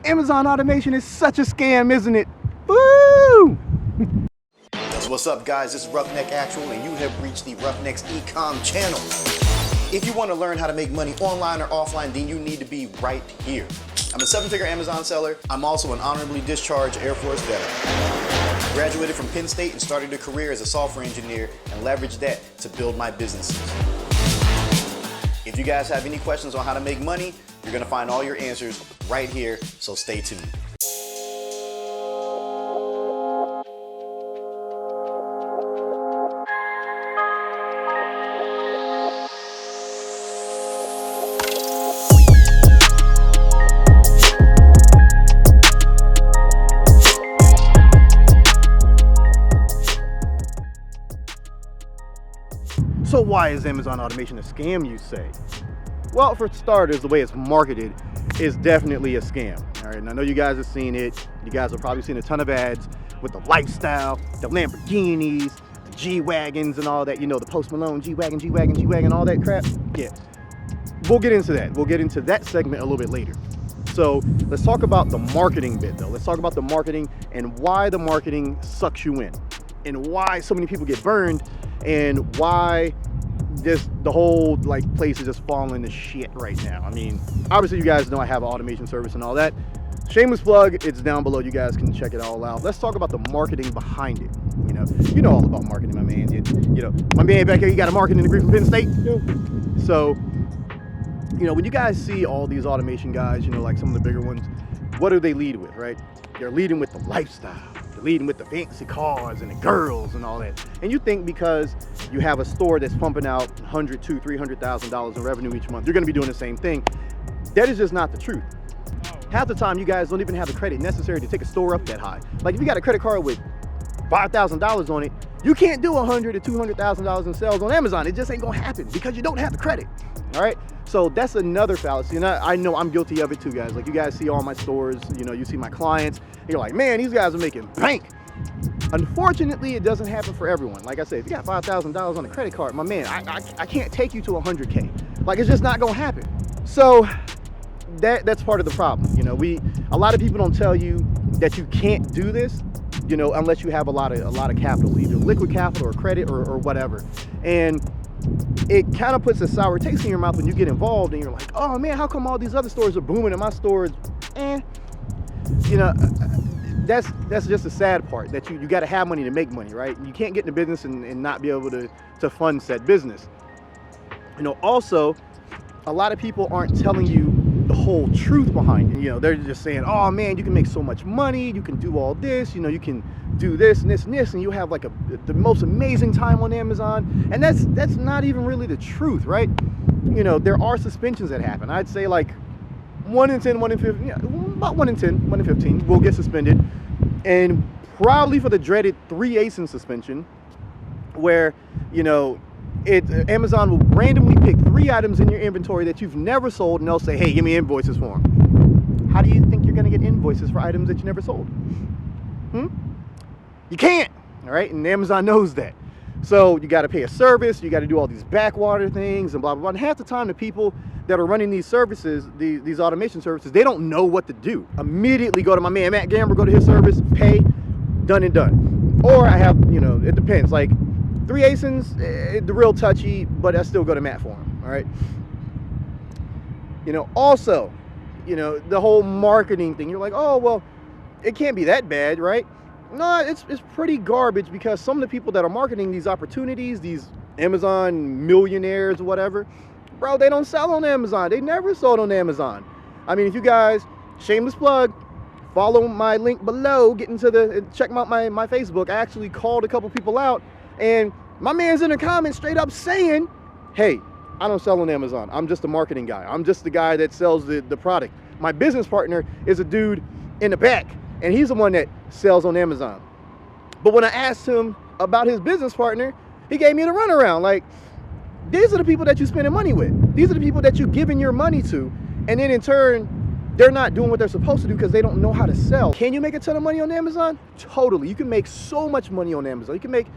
Amazon automation is such a scam, isn't it? Woo! What's up, guys? This is Roughneck Actual, and you have reached the Roughnecks Ecom channel. If you want to learn how to make money online or offline, then you need to be right here. I'm a 7-figure Amazon seller. I'm also an honorably discharged Air Force veteran. Graduated from Penn State and started a career as a software engineer and leveraged that to build my businesses. If you guys have any questions on how to make money, you're going to find all your answers right here, so stay tuned. So why is Amazon automation a scam, you say? Well, for starters, the way it's marketed is definitely a scam. All right, and I know you guys have seen it. You guys have probably seen a ton of ads with the lifestyle, the Lamborghinis, the G-Wagons and all that, you know, the Post Malone, G-Wagon, G-Wagon, G-Wagon, all that crap. Yeah, we'll get into that. We'll get into that segment a little bit later. So let's talk about the marketing bit though. Let's talk about the marketing and why the marketing sucks you in and why so many people get burned and why the whole place is just falling to shit right now. I mean, obviously you guys know I have an automation service and all that. Shameless plug, it's down below. You guys can check it all out. Let's talk about the marketing behind it. You know all about marketing, my man. You know, my man back here, he got a marketing degree from Penn State. So, when you guys see all these automation guys, like some of the bigger ones, what do they lead with, right? They're leading with the lifestyle. Leading with the fancy cars and the girls and all that. And you think because you have a store that's pumping out $100,000 to $300,000 in revenue each month, you're gonna be doing the same thing. That is just not the truth. Half the time you guys don't even have the credit necessary to take a store up that high. Like if you got a credit card with $5,000 on it, you can't do $100,000 to $200,000 in sales on Amazon. It just ain't gonna happen because you don't have the credit, all right? So that's another fallacy, and I know I'm guilty of it too, guys. Like you guys see all my stores, you see my clients, and you're like, man, these guys are making bank. Unfortunately, it doesn't happen for everyone. Like I said, if you got $5,000 on a credit card, my man, I can't take you to 100K. Like it's just not gonna happen. So that's part of the problem. A lot of people don't tell you that you can't do this, unless you have a lot of capital, either liquid capital or credit or whatever. And it kind of puts a sour taste in your mouth when you get involved and you're like, oh man, how come all these other stores are booming and my store is that's just the sad part, that you got to have money to make money, right? You can't get into business and not be able to fund said business. Also, a lot of people aren't telling you the whole truth behind it. They're just saying, oh man, you can make so much money, you can do all this, you can do this and this and this, and you have like the most amazing time on Amazon. And that's not even really the truth, right? There are suspensions that happen. I'd say like 1 in 10, 1 in 15, about 1 in 10, 1 in 15 will get suspended, and probably for the dreaded 3 ASIN suspension, where Amazon will randomly pick 3 items in your inventory that you've never sold, and they'll say, hey, give me invoices for them. How do you think you're going to get invoices for items that you never sold? You can't, all right? And Amazon knows that. So you got to pay a service, you got to do all these backwater things and blah, blah, blah. And half the time the people that are running these services, these automation services, they don't know what to do. Immediately go to my man, Matt Gamber, go to his service, pay, done and done. Or I have, it depends. Like 3 ASINs, the real touchy, but I still go to Matt for them, all right? Also, the whole marketing thing, you're like, oh, well, it can't be that bad, right? No, it's pretty garbage, because some of the people that are marketing these opportunities, these Amazon millionaires or whatever, bro, they don't sell on Amazon. They never sold on Amazon. I mean, if you guys, shameless plug, follow my link below, check out my Facebook. I actually called a couple people out, and my man's in the comments straight up saying, hey, I don't sell on Amazon. I'm just a marketing guy. I'm just the guy that sells the product. My business partner is a dude in the back, and he's the one that sells on Amazon. But when I asked him about his business partner, he gave me the runaround. Like, these are the people that you're spending money with. These are the people that you're giving your money to. And then in turn, they're not doing what they're supposed to do because they don't know how to sell. Can you make a ton of money on Amazon? Totally. You can make so much money on Amazon. You can make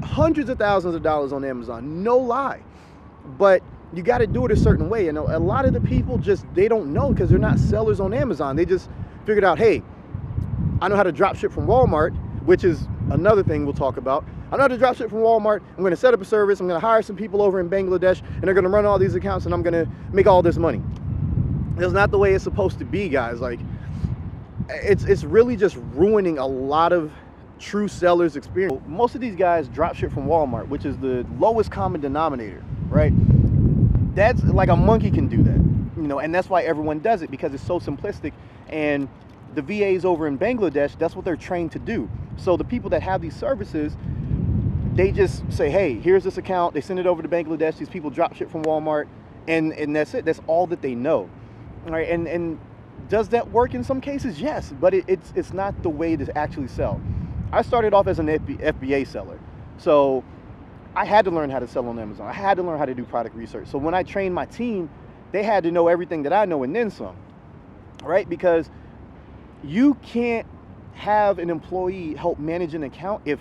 hundreds of thousands of dollars on Amazon, no lie. But you got to do it a certain way. A lot of the people they don't know because they're not sellers on Amazon. They just figured out, hey, I know how to drop ship from Walmart, which is another thing we'll talk about. I know how to drop ship from Walmart. I'm going to set up a service. I'm going to hire some people over in Bangladesh, and they're going to run all these accounts, and I'm going to make all this money. That's not the way it's supposed to be, guys. Like, it's really just ruining a lot of true sellers' experience. Most of these guys drop ship from Walmart, which is the lowest common denominator, right? That's like a monkey can do that, you know, and that's why everyone does it, because it's so simplistic. And the VAs over in Bangladesh, that's what they're trained to do. So the people that have these services, they just say, hey, here's this account. They send it over to Bangladesh. These people drop ship from Walmart, and that's it. That's all that they know. All right, and does that work in some cases? Yes, but it's not the way to actually sell. I started off as an FBA seller, so I had to learn how to sell on Amazon. I had to learn how to do product research. So when I trained my team, they had to know everything that I know and then some, right? Because you can't have an employee help manage an account if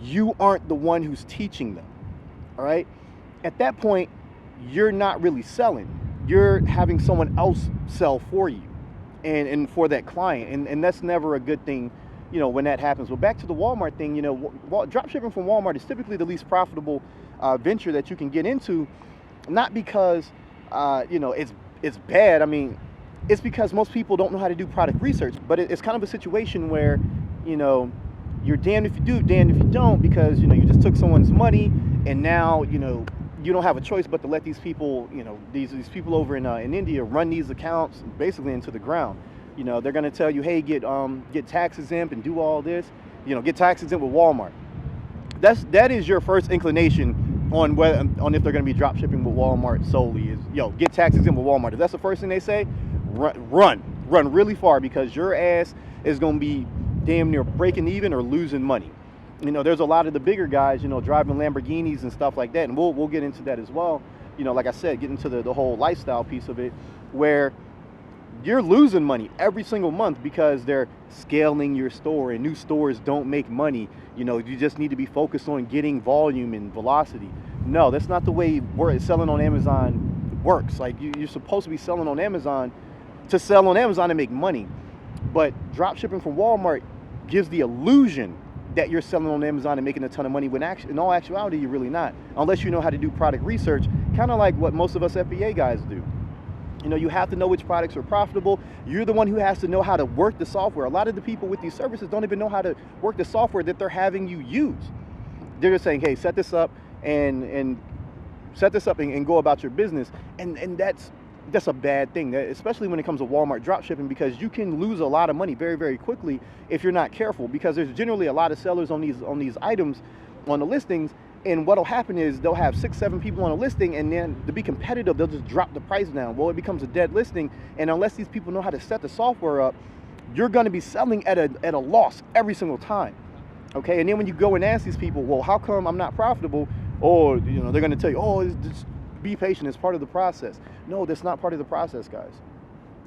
you aren't the one who's teaching them, all right? At that point, you're not really selling. You're having someone else sell for you and for that client, and that's never a good thing, you know, when that happens. Well, back to the Walmart thing, you know, drop shipping from Walmart is typically the least profitable venture that you can get into, not because, you know, it's bad. I mean, it's because most people don't know how to do product research, but it's kind of a situation where, you know, you're damned if you do, damned if you don't, because, you know, you just took someone's money, and now, you know, you don't have a choice but to let these people, you know, these people over in India run these accounts basically into the ground. You know, they're going to tell you, hey, get tax exempt and do all this, you know, get tax exempt with Walmart. That is your first inclination on if they're going to be drop shipping with Walmart solely, is, yo, get tax exempt with Walmart. If that's the first thing they say, run really far, because your ass is going to be damn near breaking even or losing money. You know, there's a lot of the bigger guys, you know, driving Lamborghinis and stuff like that, and we'll get into that as well. You know, like I said, get into the whole lifestyle piece of it, where you're losing money every single month because they're scaling your store, and new stores don't make money. You know, you just need to be focused on getting volume and velocity. No, that's not the way selling on Amazon works. Like, you're supposed to be selling on Amazon to sell on Amazon and make money. But drop shipping from Walmart gives the illusion that you're selling on Amazon and making a ton of money, when in all actuality, you're really not, unless you know how to do product research, kind of like what most of us FBA guys do. You know, you have to know which products are profitable. You're the one who has to know how to work the software. A lot of the people with these services don't even know how to work the software that they're having you use. They're just saying, hey, set this up and go about your business. And that's a bad thing, especially when it comes to Walmart drop shipping, because you can lose a lot of money very, very quickly if you're not careful, because there's generally a lot of sellers on these items on the listings. And what'll happen is they'll have 6-7 people on a listing, and then to be competitive, they'll just drop the price down. Well, it becomes a dead listing, and unless these people know how to set the software up, you're going to be selling at a loss every single time. Okay, and then when you go and ask these people, well, how come I'm not profitable? Or, you know, they're going to tell you, oh, just be patient, it's part of the process. No, that's not part of the process, guys.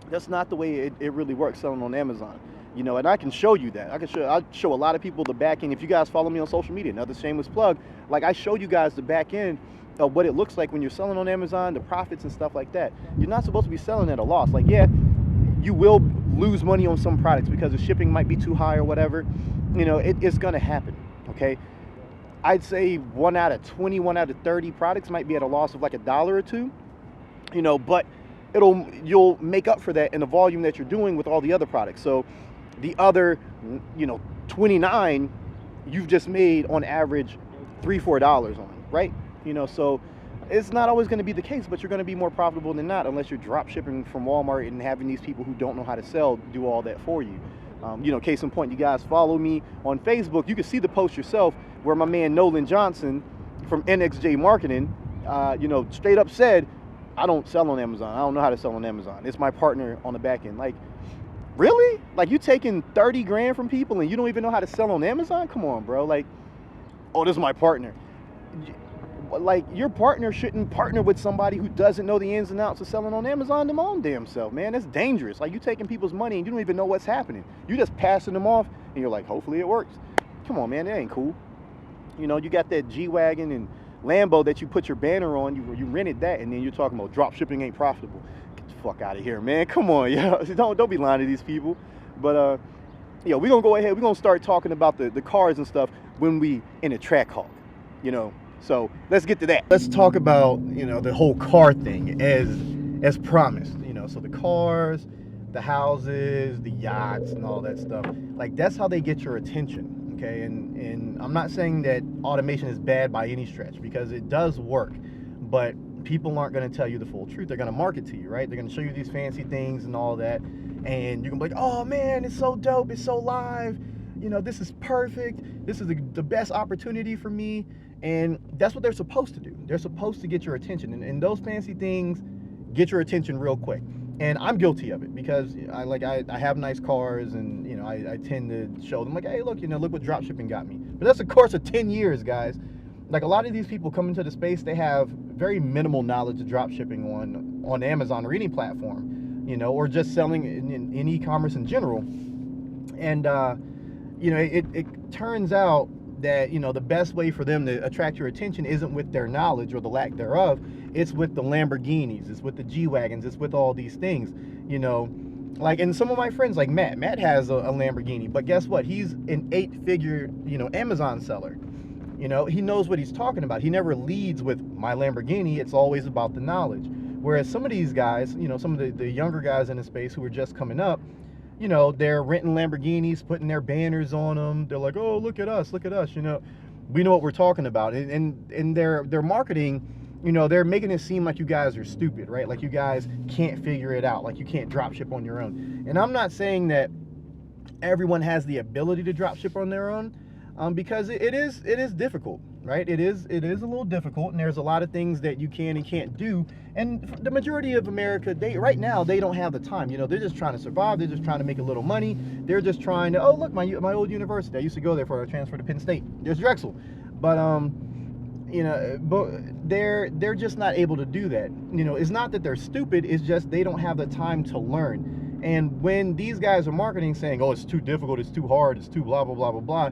That's not the way it really works selling on Amazon. You know, and I can show you that. I'll show a lot of people the back end. If you guys follow me on social media, another shameless plug, like, I show you guys the back end of what it looks like when you're selling on Amazon, the profits and stuff like that. You're not supposed to be selling at a loss. Like, yeah, you will lose money on some products because the shipping might be too high or whatever. You know, it's going to happen, okay? I'd say 1 out of 20, 1 out of 30 products might be at a loss of like $1 or $2, you know, but you'll make up for that in the volume that you're doing with all the other products. So the other, you know, 29, you've just made on average $3-4 on, right? You know, so it's not always going to be the case, but you're going to be more profitable than not, unless you're drop shipping from Walmart and having these people who don't know how to sell do all that for you. You know, case in point, you guys follow me on Facebook. You can see the post yourself where my man Nolan Johnson from NXJ Marketing, you know, straight up said, I don't sell on Amazon. I don't know how to sell on Amazon. It's my partner on the back end. Like, really? Like, you taking 30 grand from people and you don't even know how to sell on Amazon? Come on, bro. Like, oh, this is my partner. Like, your partner shouldn't partner with somebody who doesn't know the ins and outs of selling on Amazon them own damn self, man. That's dangerous. Like, you taking people's money and you don't even know what's happening. You just passing them off and you're like, hopefully it works. Come on, man, that ain't cool. You know, you got that G-Wagon and Lambo that you put your banner on, you rented that, and then you're talking about drop shipping ain't profitable. Get the fuck out of here, man. Come on, yo. Don't be lying to these people. But we're gonna go ahead. We're gonna start talking about the cars and stuff when we in a Trackhawk, So let's get to that. Let's talk about the whole car thing as promised. So the cars, the houses, the yachts, and all that stuff. Like, that's how they get your attention. Okay, and I'm not saying that automation is bad by any stretch, because it does work, but people aren't going to tell you the full truth. They're going to market to you, right? They're going to show you these fancy things and all that, and you can be like, oh man, it's so dope, it's so live, this is perfect, this is the best opportunity for me. And that's what they're supposed to do. They're supposed to get your attention, and those fancy things get your attention real quick. And I'm guilty of it, because I have nice cars, and I tend to show them, like, hey, look, look what dropshipping got me. But that's a course of 10 years, guys. Like, a lot of these people come into the space, they have very minimal knowledge of dropshipping on Amazon or any platform, or just selling in e-commerce in general. And it turns out that the best way for them to attract your attention isn't with their knowledge or the lack thereof. It's with the Lamborghinis, it's with the G-Wagons, it's with all these things. Like, and some of my friends, like Matt has a Lamborghini, but guess what? He's an 8-figure Amazon seller. He knows what he's talking about. He never leads with my Lamborghini. It's always about the knowledge. Whereas some of these guys, some of the younger guys in the space who are just coming up, they're renting Lamborghinis, putting their banners on them. They're like, oh, look at us, look at us. We know what we're talking about. And their marketing, they're making it seem like you guys are stupid, right? Like you guys can't figure it out, like you can't drop ship on your own. And I'm not saying that everyone has the ability to drop ship on their own, because it is difficult, right? It is a little difficult, and there's a lot of things that you can and can't do. And the majority of America, right now, they don't have the time. They're just trying to survive. They're just trying to make a little money. They're just trying to, oh, look, my old university, I used to go there for a transfer to Penn State. There's Drexel. But but they're just not able to do that. It's not that they're stupid, it's just they don't have the time to learn. And when these guys are marketing saying, oh, it's too difficult, it's too hard, it's too blah blah blah blah blah,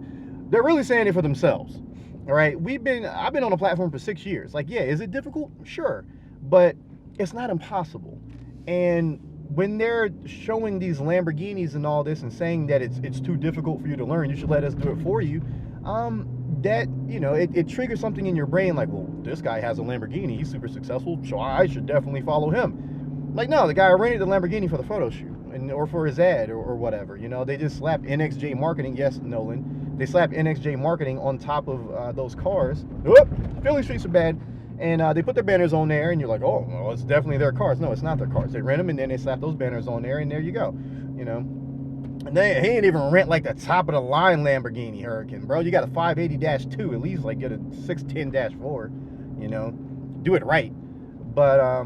they're really saying it for themselves. All right, I've been on a platform for 6 years. Like, yeah, is it difficult? Sure, but it's not impossible. And when they're showing these Lamborghinis and all this and saying that it's too difficult for you to learn, you should let us do it for you, that it triggers something in your brain, like, well, this guy has a Lamborghini, he's super successful, so I should definitely follow him. Like, no, the guy rented the Lamborghini for the photo shoot, or for his ad, or whatever. They just slapped NXJ marketing. Yes, Nolan, they slapped NXJ marketing on top of those cars. Whoop, Philly streets are bad. And they put their banners on there, and you're like, oh, well, it's definitely their cars. No, it's not their cars. They rent them, and then they slap those banners on there, and there you go. And he ain't even rent like the top of the line Lamborghini Huracan, bro. You got a 580-2, at least like get a 610-4. Do it right. But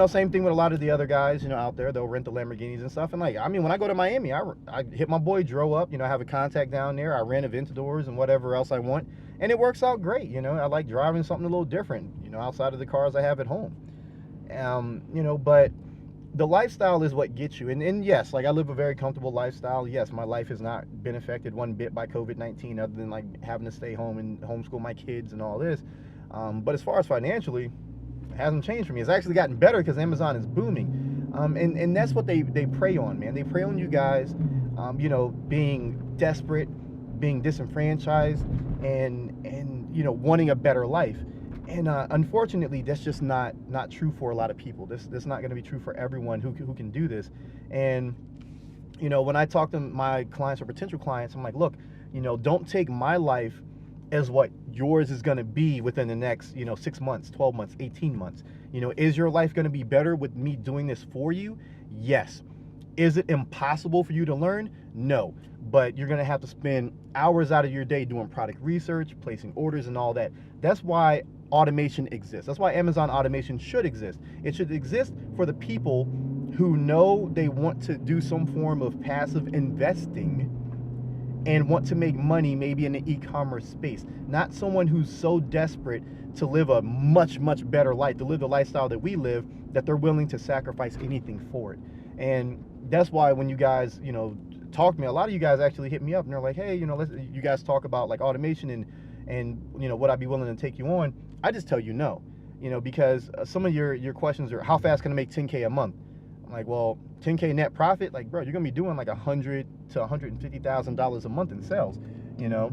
same thing with a lot of the other guys, out there. They'll rent the Lamborghinis and stuff. And like, I mean, when I go to Miami, I hit my boy Dro up. I have a contact down there. I rent Aventadors and whatever else I want, and it works out great. I like driving something a little different, outside of the cars I have at home. But the lifestyle is what gets you. And yes, like, I live a very comfortable lifestyle. Yes, my life has not been affected one bit by COVID-19, other than like having to stay home and homeschool my kids and all this. But as far as financially, it hasn't changed for me. It's actually gotten better because Amazon is booming. And that's what they prey on, man. They prey on you guys, being desperate, being disenfranchised, and wanting a better life. And unfortunately, that's just not true for a lot of people. That's not going to be true for everyone who can do this. And when I talk to my clients or potential clients, I'm like, look, don't take my life as what yours is going to be within the next 6 months, 12 months, 18 months. Is your life going to be better with me doing this for you? Yes. Is it impossible for you to learn? No. But you're going to have to spend hours out of your day doing product research, placing orders, and all that. That's why automation exists. That's why Amazon automation should exist. It should exist for the people who know they want to do some form of passive investing and want to make money, maybe in the e-commerce space. Not someone who's so desperate to live a much, much better life, to live the lifestyle that we live, that they're willing to sacrifice anything for it. And that's why when you guys, talk to me, a lot of you guys actually hit me up and they're like, hey, you guys talk about like automation and would I be willing to take you on? I just tell you no, because some of your questions are, how fast can I make 10K a month? I'm Like, well, 10K net profit, like, bro, you're gonna be doing like $100,000 to $150,000 a month in sales. You know,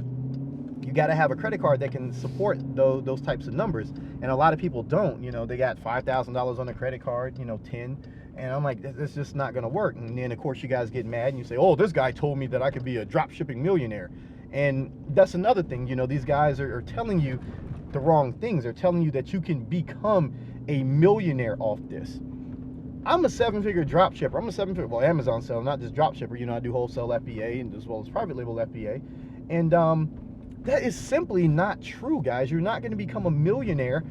you got to have a credit card that can support those types of numbers, and a lot of people don't. You know, they got $5,000 on a credit card, you know, 10, and I'm like, it's just not gonna work. And then of course you guys get mad and you say, oh, this guy told me that I could be a drop shipping millionaire. And that's another thing. You know, these guys are telling you the wrong things. They're telling you that you can become a millionaire off this. I'm a 7-figure drop shipper. I'm a 7-figure, well, Amazon seller, not just drop shipper. You know, I do wholesale FBA and as well as private label FBA. And that is simply not true, guys. You're not going to become a millionaire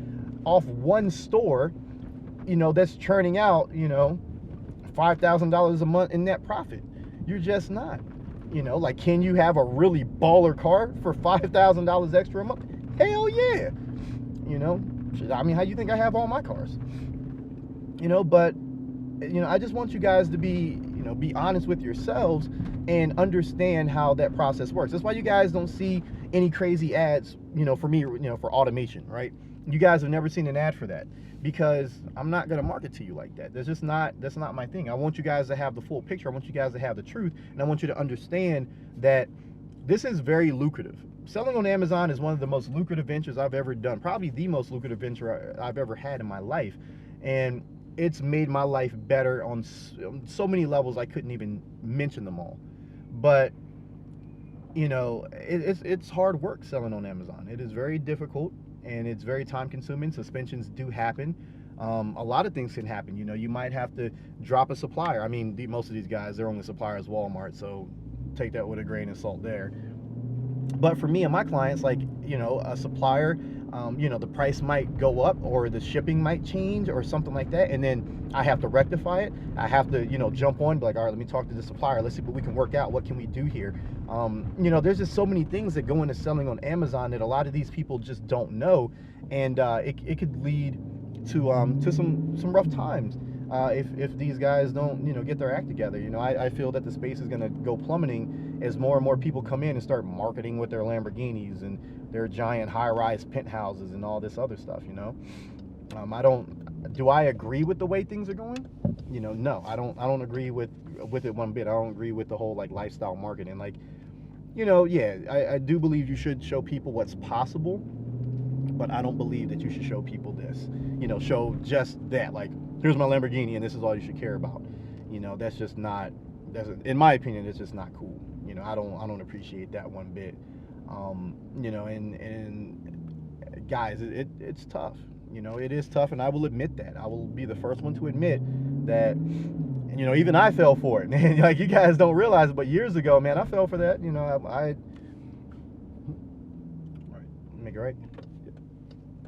off one store, you know, that's churning out, you know, $5,000 a month in net profit. You're just not. You know, like, can you have a really baller car for $5,000 extra a month? Hell yeah. You know, I mean, how you think I have all my cars? You know, but, you know, I just want you guys to be, you know, be honest with yourselves and understand how that process works. That's why you guys don't see any crazy ads, you know, for me, you know, for automation, right? You guys have never seen an ad for that, because I'm not going to market to you like that. That's not my thing. I want you guys to have the full picture. I want you guys to have the truth, and I want you to understand that this is very lucrative. Selling on Amazon is one of the most lucrative ventures I've ever done, probably the most lucrative venture I've ever had in my life, and it's made my life better on so many levels I couldn't even mention them all. But you know, it's hard work selling on Amazon. It is very difficult, and it's very time consuming. Suspensions do happen. A lot of things can happen. You know, you might have to drop a supplier. I mean, most of these guys, their only supplier is Walmart, so take that with a grain of salt there. But for me and my clients, like, you know, a supplier, you know, the price might go up or the shipping might change or something like that, and then I have to rectify it. I have to, you know, jump on, be like, all right, let me talk to the supplier. Let's see what we can work out. What can we do here? You know, there's just so many things that go into selling on Amazon that a lot of these people just don't know, and it could lead to some rough times if these guys don't, you know, get their act together. You know, I feel that the space is going to go plummeting as more and more people come in and start marketing with their Lamborghinis and their giant high-rise penthouses and all this other stuff. You know, do I agree with the way things are going? You know, no, I don't agree with it one bit. I don't agree with the whole like lifestyle marketing. Like, you know, yeah, I do believe you should show people what's possible, but I don't believe that you should show people this. You know, show just that, like, here's my Lamborghini and this is all you should care about. You know, that's just not, in my opinion, it's just not cool. You know, I don't appreciate that one bit. You know, and guys, it's tough. You know, it is tough, and I will admit that. I will be the first one to admit that, you know, even I fell for it. Man, like, you guys don't realize it, but years ago, man, I fell for that. You know, I make it right.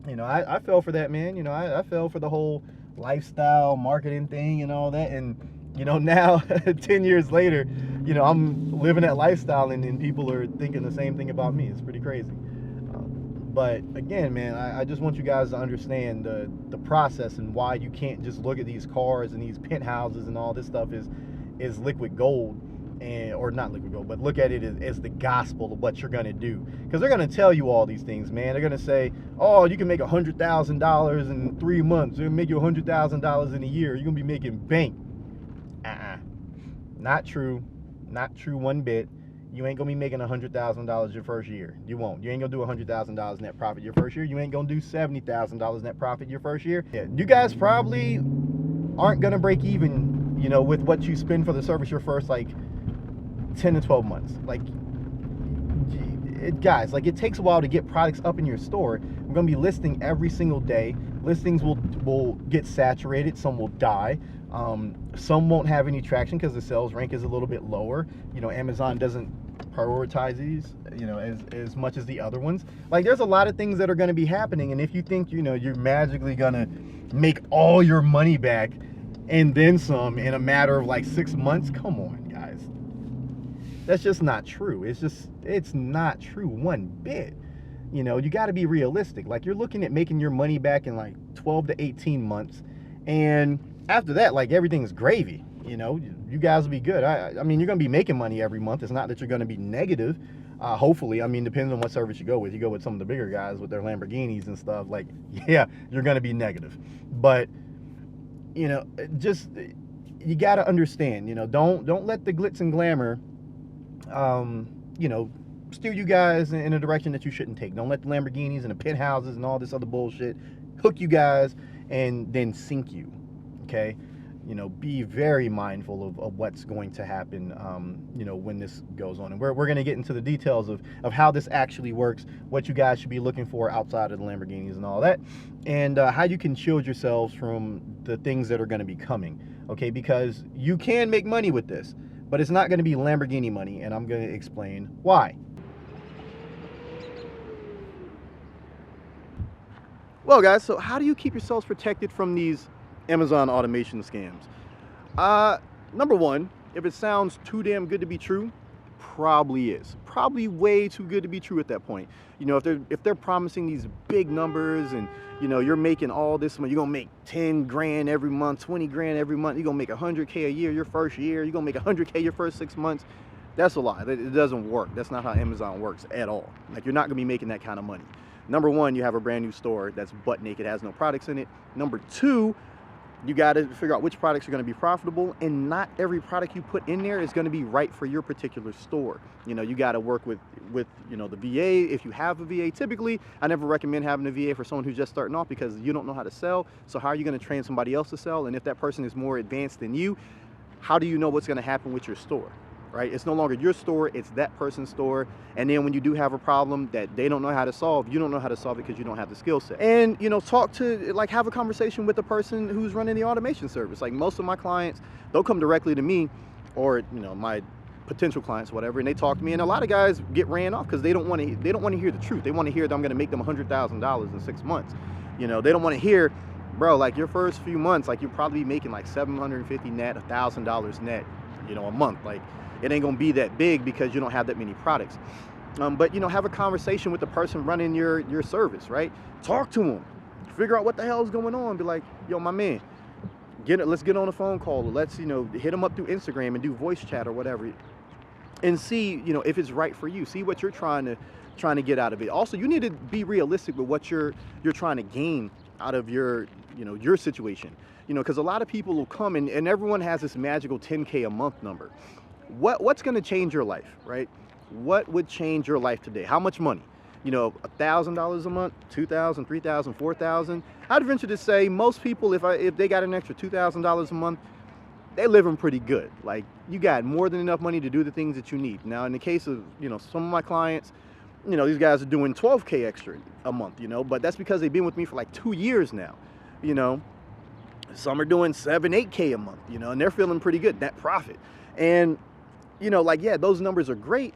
You know, I fell for that, man. You know, I fell for the whole lifestyle marketing thing and all that. And, you know, now 10 years later, you know, I'm living that lifestyle, and people are thinking the same thing about me. It's pretty crazy. But again, man, I just want you guys to understand the process and why you can't just look at these cars and these penthouses and all this stuff is liquid gold, or not liquid gold, but look at it as the gospel of what you're gonna do. Because they're gonna tell you all these things, man. They're gonna say, oh, you can make $100,000 in 3 months. They're gonna make you $100,000 in a year. You're gonna be making bank. Not true. Not true one bit. You ain't gonna be making $100,000 your first year. You won't. You ain't gonna do $100,000 net profit your first year. You ain't gonna do $70,000 net profit your first year. Yeah, you guys probably aren't gonna break even, you know, with what you spend for the service your first like 10 to 12 months. Like, guys, like, it takes a while to get products up in your store. We're gonna be listing every single day. Listings will get saturated. Some will die. Some won't have any traction because the sales rank is a little bit lower. You know, Amazon doesn't prioritize these, you know, as much as the other ones. Like, there's a lot of things that are going to be happening, and if you think, you know, you're magically going to make all your money back and then some in a matter of like 6 months, come on, guys. That's just not true. It's not true one bit. You know, you got to be realistic. Like, you're looking at making your money back in like 12 to 18 months, and after that, like, everything's gravy. You know, you guys will be good. I mean, you're going to be making money every month. It's not that you're going to be negative. Hopefully, I mean, depending on what service you go with. You go with some of the bigger guys with their Lamborghinis and stuff, like, yeah, you're going to be negative. But, you know, just you got to understand, you know, don't let the glitz and glamour, you know, steer you guys in a direction that you shouldn't take. Don't let the Lamborghinis and the penthouses and all this other bullshit hook you guys and then sink you, okay? You know, be very mindful of what's going to happen, you know, when this goes on. And we're going to get into the details of how this actually works, what you guys should be looking for outside of the Lamborghinis and all that, and how you can shield yourselves from the things that are going to be coming, okay? Because you can make money with this, but it's not going to be Lamborghini money, and I'm going to explain why. Well, guys, so how do you keep yourselves protected from these Amazon automation scams? Number one, if it sounds too damn good to be true, probably is. Probably way too good to be true at that point. You know, if they're promising these big numbers and, you know, you're making all this money, you're gonna make 10 grand every month, 20 grand every month, you're gonna make 100K a year your first year, you're gonna make 100K your first 6 months, that's a lie. It doesn't work. That's not how Amazon works at all. Like, you're not gonna be making that kind of money. Number one, you have a brand new store that's butt naked, has no products in it. Number two, you got to figure out which products are going to be profitable, and not every product you put in there is going to be right for your particular store. You know, you got to work with you know, the VA if you have a VA. Typically, I never recommend having a VA for someone who's just starting off, because you don't know how to sell. So how are you going to train somebody else to sell? And if that person is more advanced than you, how do you know what's going to happen with your store? Right? It's no longer your store, it's that person's store. And then when you do have a problem that they don't know how to solve, you don't know how to solve it because you don't have the skill set. And, you know, have a conversation with the person who's running the automation service. Like, most of my clients, they'll come directly to me, or, you know, my potential clients, whatever, and they talk to me. And a lot of guys get ran off because they don't want to hear the truth. They want to hear that I'm going to make them $100,000 in 6 months. You know, they don't want to hear, bro, like, your first few months, like, you're probably making like $750 net, $1,000 net, you know, a month. Like, it ain't gonna be that big because you don't have that many products. But, you know, have a conversation with the person running your service, right? Talk to them, figure out what the hell is going on. Be like, yo, my man, let's get on a phone call. Let's, you know, hit them up through Instagram and do voice chat or whatever, and see, you know, if it's right for you. See what you're trying to get out of it. Also, you need to be realistic with what you're trying to gain out of your situation. You know, because a lot of people will come and everyone has this magical 10K a month number. What's going to change your life, right? What would change your life today? How much money? You know, $1,000 a month, $2,000, $3,000, $4,000. I'd venture to say most people, if they got an extra $2,000 a month, they're living pretty good. Like, you got more than enough money to do the things that you need. Now, in the case of, you know, some of my clients, you know, these guys are doing 12K extra a month, you know, but that's because they've been with me for like 2 years now, you know. Some are doing 7, 8K a month, you know, and they're feeling pretty good, net profit. And, you know, like, yeah, those numbers are great,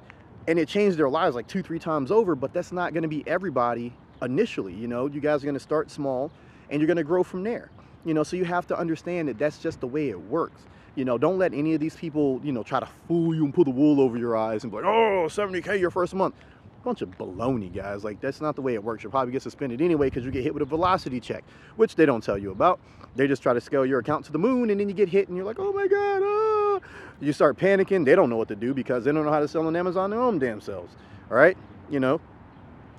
and it changed their lives like 2-3 times over, but that's not going to be everybody initially. You know, you guys are going to start small and you're going to grow from there. You know, so you have to understand that that's just the way it works. You know, don't let any of these people, you know, try to fool you and pull the wool over your eyes and be like, oh, 70K your first month. Bunch of baloney, guys. Like, that's not the way it works. You'll probably get suspended anyway because you get hit with a velocity check, which they don't tell you about. They just try to scale your account to the moon, and then you get hit and you're like, oh my God, ah. You start panicking. They don't know what to do because they don't know how to sell on Amazon their own damn selves. All right, you know,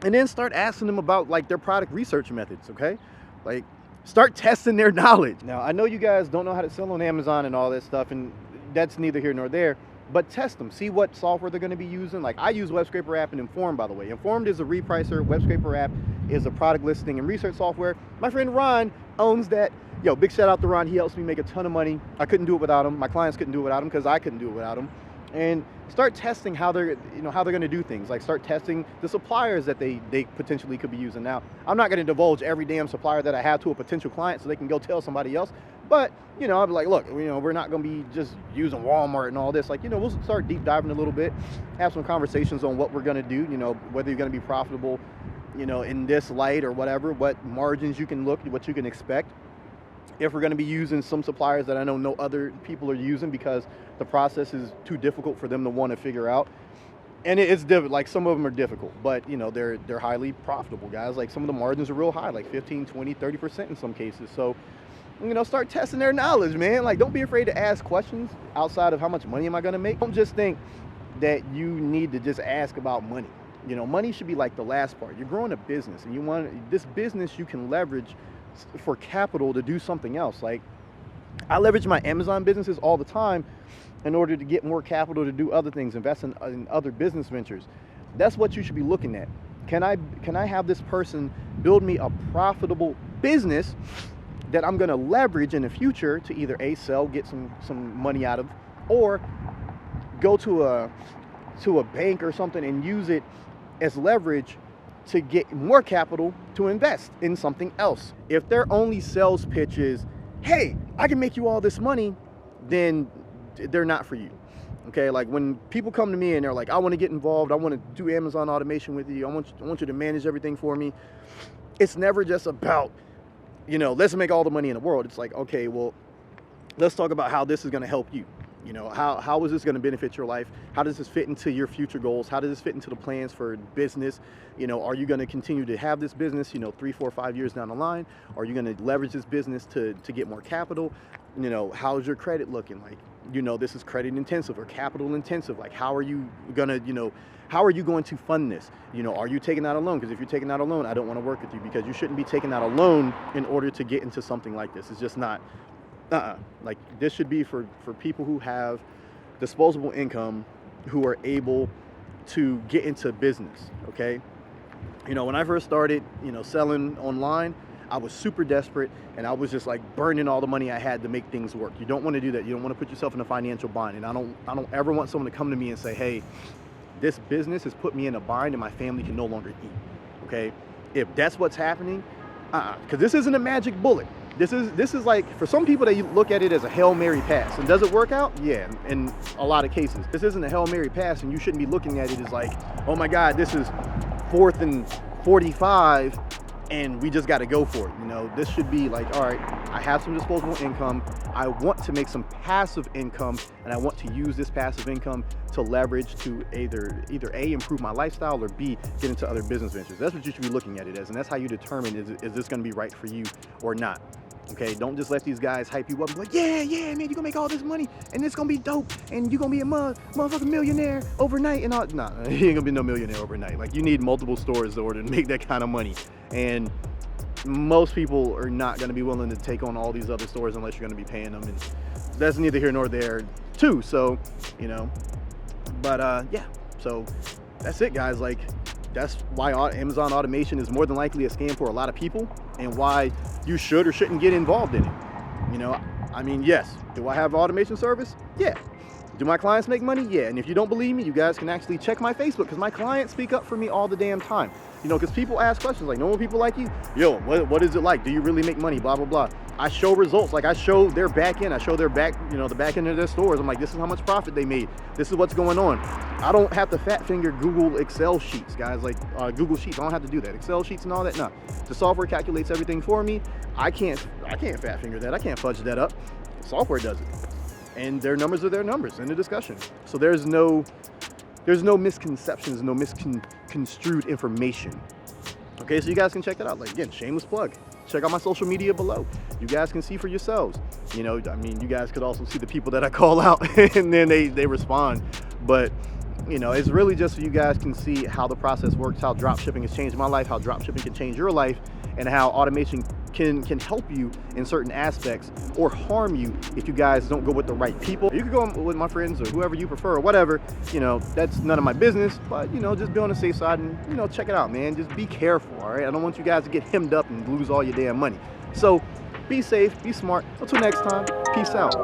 and then start asking them about, like, their product research methods. Okay, like, start testing their knowledge. Now, I know you guys don't know how to sell on Amazon and all that stuff, and that's neither here nor there. But test them, see what software they're going to be using. Like, I use WebScraper app and Informed, by the way. Informed is a repricer. WebScraper app is a product listing and research software. My friend Ron owns that. Yo, big shout out to Ron. He helps me make a ton of money. I couldn't do it without him. My clients couldn't do it without him because I couldn't do it without him. And start testing how they're going to do things. Like, start testing the suppliers that they potentially could be using. Now, I'm not going to divulge every damn supplier that I have to a potential client so they can go tell somebody else. But, you know, I'll be like, look, you know, we're not going to be just using Walmart and all this. Like, you know, we'll start deep diving a little bit, have some conversations on what we're going to do, you know, whether you're going to be profitable, you know, in this light or whatever, what margins you can look, what you can expect. If we're going to be using some suppliers that I know no other people are using because the process is too difficult for them to want to figure out. And it's difficult. Like, some of them are difficult, but, you know, they're highly profitable, guys. Like, some of the margins are real high, like 15, 20, 30% in some cases. So, you know, start testing their knowledge, man. Like, don't be afraid to ask questions outside of how much money am I going to make. Don't just think that you need to just ask about money. You know, money should be like the last part. You're growing a business, and this business you can leverage for capital to do something else. Like, I leverage my Amazon businesses all the time in order to get more capital to do other things, invest in other business ventures. That's what you should be looking at. Can I have this person build me a profitable business that I'm going to leverage in the future to either sell, get some money out of, or go to a bank or something and use it as leverage to get more capital to invest in something else. If their only sales pitch is, hey, I can make you all this money, then they're not for you. Okay, like when people come to me and they're like, I want to get involved, I want to do Amazon automation with you, I want you to manage everything for me. It's never just about, you know, let's make all the money in the world. It's like, okay, well, let's talk about how this is going to help you. You know, how is this going to benefit your life? How does this fit into your future goals? How does this fit into the plans for business? You know, are you going to continue to have this business, you know, 3, 4, 5 years down the line? Are you going to leverage this business to get more capital? You know, how's your credit looking? Like, you know, this is credit intensive or capital intensive. Like, how are you going to, you know, how are you going to fund this? You know, are you taking out a loan? Because if you're taking out a loan, I don't want to work with you, because you shouldn't be taking out a loan in order to get into something like this. It's just not. Like, this should be for people who have disposable income, who are able to get into business. Okay, you know, when I first started, you know, selling online, I was super desperate, and I was just like burning all the money I had to make things work. You don't want to do that. You don't want to put yourself in a financial bind. And I don't ever want someone to come to me and say, hey, this business has put me in a bind and my family can no longer eat. Okay, if that's what's happening, because this isn't a magic bullet. This is like, for some people, they look at it as a Hail Mary pass. And does it work out? Yeah, in a lot of cases. This isn't a Hail Mary pass, and you shouldn't be looking at it as like, oh my God, this is 4th and 45, and we just got to go for it. You know, this should be like, all right, I have some disposable income. I want to make some passive income, and I want to use this passive income to leverage to either A, improve my lifestyle, or B, get into other business ventures. That's what you should be looking at it as, and that's how you determine, is this going to be right for you or not. Okay, don't just let these guys hype you up and be like, yeah, man, you're gonna make all this money and it's gonna be dope and you're gonna be a motherfucking millionaire overnight and all. Nah, you ain't gonna be no millionaire overnight. Like, you need multiple stores in order to make that kind of money. And most people are not gonna be willing to take on all these other stores unless you're gonna be paying them. And that's neither here nor there too. So, you know, but yeah, so that's it, guys. Like, that's why Amazon automation is more than likely a scam for a lot of people, and why you should or shouldn't get involved in it. You know, I mean, yes, do I have automation service? Yeah. Do my clients make money? Yeah. And if you don't believe me, you guys can actually check my Facebook, because my clients speak up for me all the damn time. You know, because people ask questions like, normal people like you, yo, what is it like? Do you really make money? Blah, blah, blah. I show results. Like, I show their back end. I show their back, you know, the back end of their stores. I'm like, this is how much profit they made. This is what's going on. I don't have to fat finger Google Excel sheets, guys, like Google Sheets. I don't have to do that. Excel sheets and all that. No, the software calculates everything for me. I can't fat finger that. I can't fudge that up. The software does it. And their numbers are their numbers in the discussion. So there's no misconceptions, no misconstrued information. Okay, so you guys can check that out. Like, again, shameless plug. Check out my social media below. You guys can see for yourselves. You know, I mean, you guys could also see the people that I call out and then they respond. But, you know, it's really just so you guys can see how the process works, how dropshipping has changed my life, how dropshipping can change your life, and how automation can help you in certain aspects or harm you if you guys don't go with the right people. You can go with my friends or whoever you prefer or whatever. You know, that's none of my business, but, you know, just be on the safe side and, you know, check it out, man. Just be careful, all right? I don't want you guys to get hemmed up and lose all your damn money. So be safe, be smart. Until next time, peace out.